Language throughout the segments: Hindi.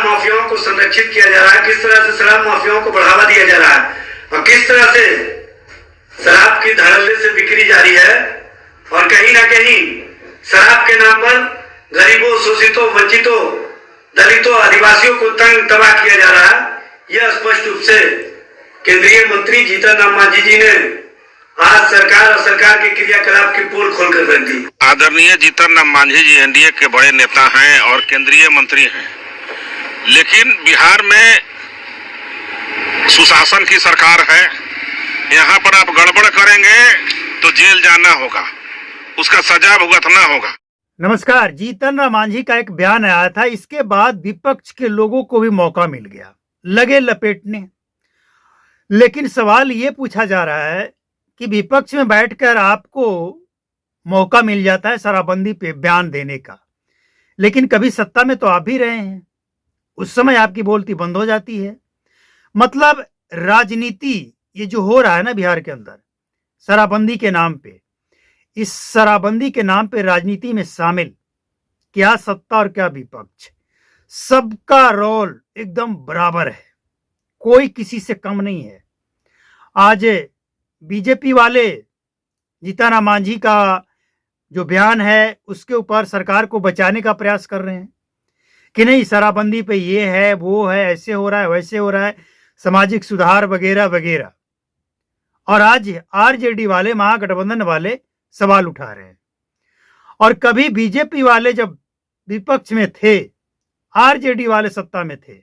माफियाओं को संरक्षित किया जा रहा है, किस तरह से शराब माफियाओं को बढ़ावा दिया जा रहा है और किस तरह से शराब की धड़ल्ले से बिक्री जारी है और कहीं ना कहीं शराब के नाम पर गरीबों, शोषितों, वंचितों, दलितों, आदिवासियों को तंग तबाह किया जा रहा है। यह स्पष्ट रूप से केंद्रीय मंत्री जीतन राम मांझी जी ने आज सरकार और सरकार के क्रियाकलाप की पोल खोलकर रख दी। आदरणीय जीतन राम मांझी जी एनडीए के बड़े नेता हैं और केंद्रीय मंत्री हैं, लेकिन बिहार में सुशासन की सरकार है। यहाँ पर आप गड़बड़ करेंगे तो जेल जाना होगा, उसका सजा भुगतना होगा। नमस्कार। जीतन राम मांझी का एक बयान आया था, इसके बाद विपक्ष के लोगों को भी मौका मिल गया, लगे लपेटने। लेकिन सवाल ये पूछा जा रहा है कि विपक्ष में बैठकर आपको मौका मिल जाता है शराबबंदी पे बयान देने का, लेकिन कभी सत्ता में तो आप भी रहे हैं, उस समय आपकी बोलती बंद हो जाती है। मतलब राजनीति ये जो हो रहा है ना बिहार के अंदर शराबबंदी के नाम पे, इस शराबबंदी के नाम पे राजनीति में शामिल क्या सत्ता और क्या विपक्ष, सबका रोल एकदम बराबर है, कोई किसी से कम नहीं है। आज बीजेपी वाले जीतन राम मांझी का जो बयान है उसके ऊपर सरकार को बचाने का प्रयास कर रहे हैं कि नहीं शराबबंदी पे ये है, वो है, ऐसे हो रहा है, वैसे हो रहा है, सामाजिक सुधार वगैरह वगैरह। और आज आरजेडी वाले, महागठबंधन वाले सवाल उठा रहे हैं। और कभी बीजेपी वाले जब विपक्ष में थे, आरजेडी वाले सत्ता में थे,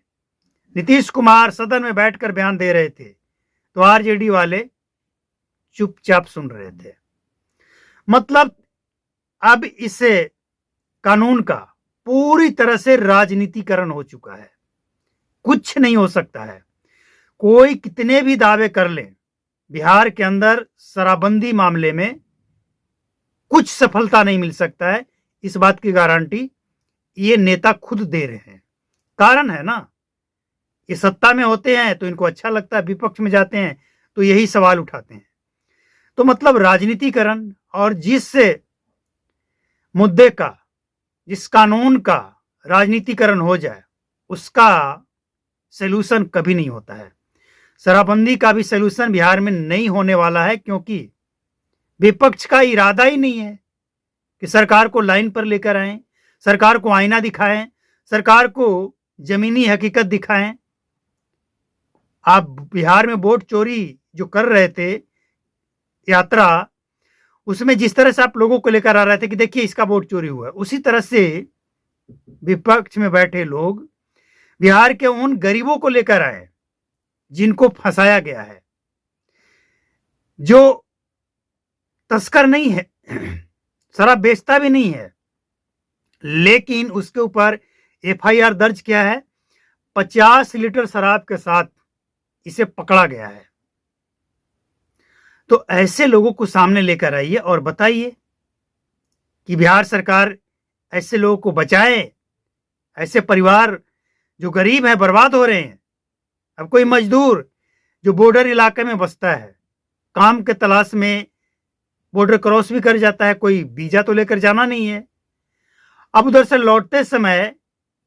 नीतीश कुमार सदन में बैठकर बयान दे रहे थे तो आरजेडी वाले चुपचाप सुन रहे थे। मतलब अब इस कानून का पूरी तरह से राजनीतिकरण हो चुका है, कुछ नहीं हो सकता है। कोई कितने भी दावे कर ले, बिहार के अंदर शराबबंदी मामले में कुछ सफलता नहीं मिल सकता है। इस बात की गारंटी ये नेता खुद दे रहे हैं। कारण है ना, ये सत्ता में होते हैं तो इनको अच्छा लगता है, विपक्ष में जाते हैं तो यही सवाल उठाते हैं। तो मतलब राजनीतिकरण, और जिस मुद्दे का, जिस कानून का राजनीतिकरण हो जाए उसका सलूशन कभी नहीं होता है। शराबबंदी का भी सलूशन बिहार में नहीं होने वाला है, क्योंकि विपक्ष का इरादा ही नहीं है कि सरकार को लाइन पर लेकर आए, सरकार को आईना दिखाएं, सरकार को जमीनी हकीकत दिखाएं। आप बिहार में वोट चोरी जो कर रहे थे यात्रा, उसमें जिस तरह से आप लोगों को लेकर आ रहे थे कि देखिए इसका वोट चोरी हुआ, उसी तरह से विपक्ष में बैठे लोग बिहार के उन गरीबों को लेकर आए जिनको फंसाया गया है, जो तस्कर नहीं है, शराब बेचता भी नहीं है, लेकिन उसके ऊपर एफआईआर दर्ज किया है। 50 लीटर शराब के साथ इसे पकड़ा गया है। तो ऐसे लोगों को सामने लेकर आइए और बताइए कि बिहार सरकार ऐसे लोगों को बचाए। ऐसे परिवार जो गरीब है बर्बाद हो रहे हैं। अब कोई मजदूर जो बॉर्डर इलाके में बसता है, काम के तलाश में बॉर्डर क्रॉस भी कर जाता है, कोई वीजा तो लेकर जाना नहीं है, अब उधर से लौटते समय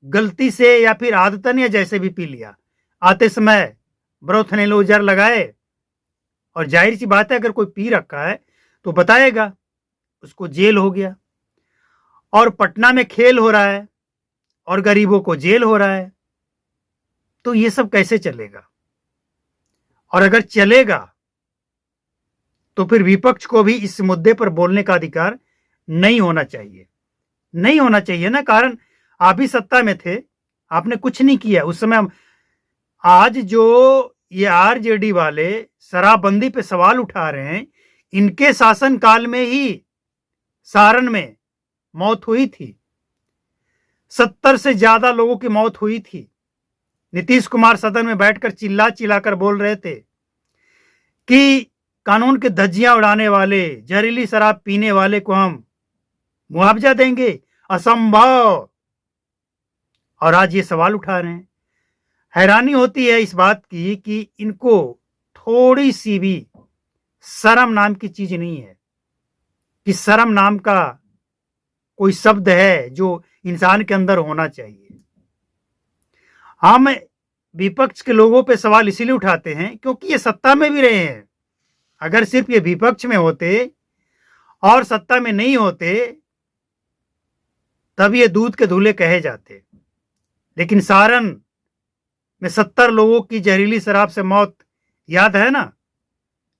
गलती से या फिर आदतन या जैसे भी पी लिया, आते समय ब्रोथनेलोजर लगाए, और जाहिर सी बात है अगर कोई पी रखा है तो बताएगा, उसको जेल हो गया। और पटना में खेल हो रहा है और गरीबों को जेल हो रहा है, तो ये सब कैसे चलेगा? और अगर चलेगा तो फिर विपक्ष को भी इस मुद्दे पर बोलने का अधिकार नहीं होना चाहिए, नहीं होना चाहिए ना। कारण आप भी सत्ता में थे, आपने कुछ नहीं किया उस समय। आज जो ये आरजेडी वाले शराबबंदी पे सवाल उठा रहे हैं, इनके शासनकाल में ही सारण में मौत हुई थी, 70 से ज्यादा लोगों की मौत हुई थी। नीतीश कुमार सदन में बैठकर चिल्ला चिल्लाकर बोल रहे थे कि कानून के धज्जियां उड़ाने वाले, जहरीली शराब पीने वाले को हम मुआवजा देंगे, असंभव। और आज ये सवाल उठा रहे हैं। हैरानी होती है इस बात की कि इनको थोड़ी सी भी शर्म नाम की चीज नहीं है, कि शर्म नाम का कोई शब्द है जो इंसान के अंदर होना चाहिए। हम विपक्ष के लोगों पे सवाल इसीलिए उठाते हैं क्योंकि ये सत्ता में भी रहे हैं। अगर सिर्फ ये विपक्ष में होते और सत्ता में नहीं होते तब ये दूध के धुले कहे जाते। लेकिन सारण में 70 लोगों की जहरीली शराब से मौत याद है ना?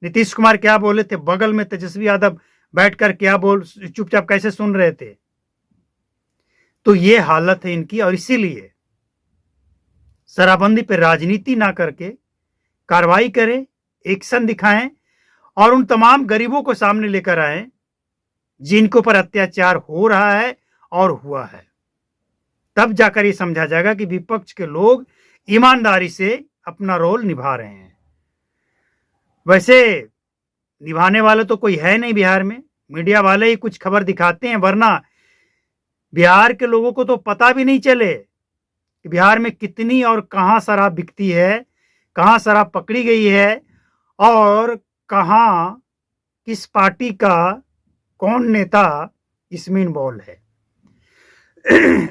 नीतीश कुमार क्या बोले थे? बगल में तेजस्वी यादव बैठकर क्या बोल, चुपचाप कैसे सुन रहे थे? तो ये हालत है इनकी, और इसीलिए शराबबंदी पर राजनीति ना करके कार्रवाई करें, एक्शन दिखाएं और उन तमाम गरीबों को सामने लेकर आए जिनके ऊपर अत्याचार हो रहा है और हुआ है। तब जाकर ये समझा जाएगा कि विपक्ष के लोग ईमानदारी से अपना रोल निभा रहे हैं। वैसे निभाने वाले तो कोई है नहीं बिहार में, मीडिया वाले ही कुछ खबर दिखाते हैं, वरना बिहार के लोगों को तो पता भी नहीं चले कि बिहार में कितनी और कहां शराब बिकती है, कहां शराब पकड़ी गई है और कहां किस पार्टी का कौन नेता इसमें इन्वॉल्व है।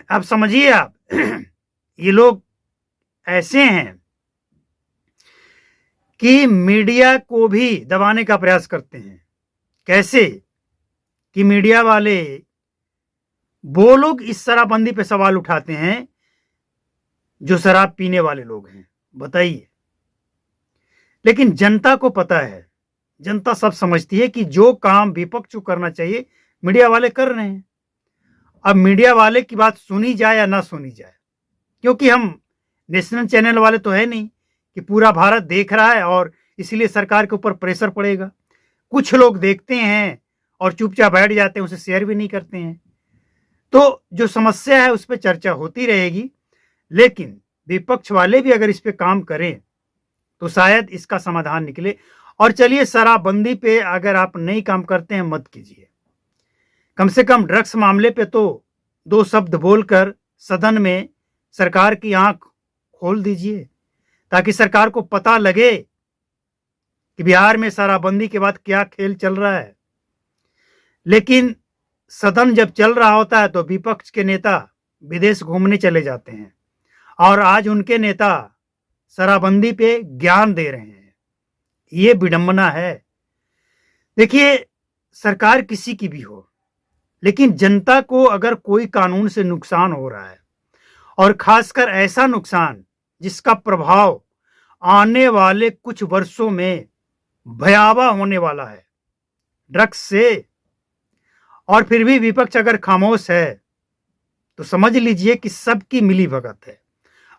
अब समझिए आप, ये लोग ऐसे हैं कि मीडिया को भी दबाने का प्रयास करते हैं। कैसे कि मीडिया वाले वो लोग इस शराबबंदी पे सवाल उठाते हैं जो शराब पीने वाले लोग हैं, बताइए। लेकिन जनता को पता है, जनता सब समझती है कि जो काम विपक्ष को करना चाहिए मीडिया वाले कर रहे हैं। अब मीडिया वाले की बात सुनी जाए या ना सुनी जाए, क्योंकि हम नेशनल चैनल वाले तो है नहीं कि पूरा भारत देख रहा है और इसलिए सरकार के ऊपर प्रेशर पड़ेगा। कुछ लोग देखते हैं और चुपचाप बैठ जाते हैं, उसे शेयर भी नहीं करते हैं। तो जो समस्या है उस पर चर्चा होती रहेगी, लेकिन विपक्ष वाले भी अगर इस पे काम करें तो शायद इसका समाधान निकले। और चलिए, शराबबंदी पे अगर आप नहीं काम करते हैं मत कीजिए, कम से कम ड्रग्स मामले पे तो 2 शब्द बोलकर सदन में सरकार की आंख खोल दीजिए, ताकि सरकार को पता लगे कि बिहार में शराबबंदी के बाद क्या खेल चल रहा है। लेकिन सदन जब चल रहा होता है तो विपक्ष के नेता विदेश घूमने चले जाते हैं और आज उनके नेता शराबबंदी पे ज्ञान दे रहे हैं। ये विडंबना है। देखिए, सरकार किसी की भी हो, लेकिन जनता को अगर कोई कानून से नुकसान हो रहा है और खासकर ऐसा नुकसान जिसका प्रभाव आने वाले कुछ वर्षों में भयावह होने वाला है ड्रग्स से, और फिर भी विपक्ष अगर खामोश है तो समझ लीजिए कि सबकी मिलीभगत है।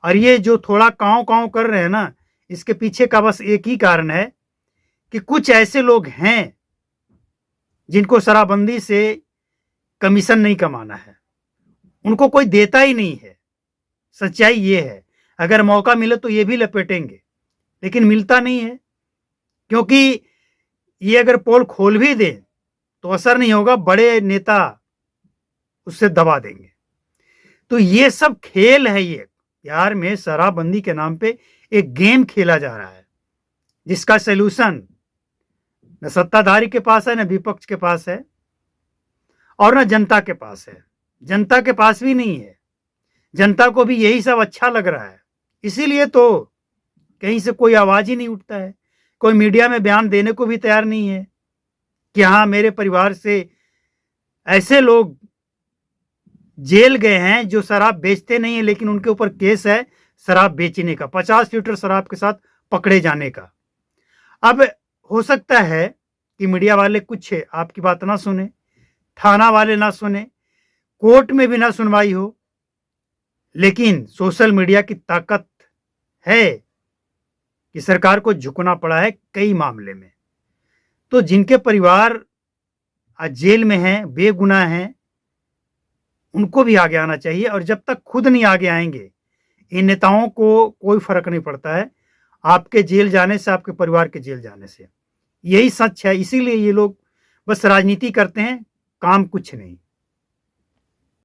और ये जो थोड़ा कांव कांव कर रहे हैं ना, इसके पीछे का बस एक ही कारण है कि कुछ ऐसे लोग हैं जिनको शराबबंदी से कमीशन नहीं कमाना है, उनको कोई देता ही नहीं है। सच्चाई ये है, अगर मौका मिले तो ये भी लपेटेंगे, लेकिन मिलता नहीं है, क्योंकि ये अगर पोल खोल भी दें तो असर नहीं होगा, बड़े नेता उससे दबा देंगे। तो ये सब खेल है। ये बिहार में शराबबंदी के नाम पे एक गेम खेला जा रहा है, जिसका सलूशन न सत्ताधारी के पास है, न विपक्ष के पास है, और न जनता के पास है। जनता के पास भी नहीं है। जनता को भी यही सब अच्छा लग रहा है, इसीलिए तो कहीं से कोई आवाज ही नहीं उठता है। कोई मीडिया में बयान देने को भी तैयार नहीं है कि हाँ, मेरे परिवार से ऐसे लोग जेल गए हैं जो शराब बेचते नहीं है, लेकिन उनके ऊपर केस है शराब बेचने का, 50 लीटर शराब के साथ पकड़े जाने का। अब हो सकता है कि मीडिया वाले कुछ आपकी बात ना सुने, थाना वाले ना सुने, कोर्ट में भी ना सुनवाई हो, लेकिन सोशल मीडिया की ताकत है कि सरकार को झुकना पड़ा है कई मामले में। तो जिनके परिवार आज जेल में हैं, बेगुनाह हैं, उनको भी आगे आना चाहिए। और जब तक खुद नहीं आगे आएंगे, इन नेताओं को कोई फर्क नहीं पड़ता है आपके जेल जाने से, आपके परिवार के जेल जाने से। यही सच है। इसीलिए ये लोग बस राजनीति करते हैं, काम कुछ नहीं।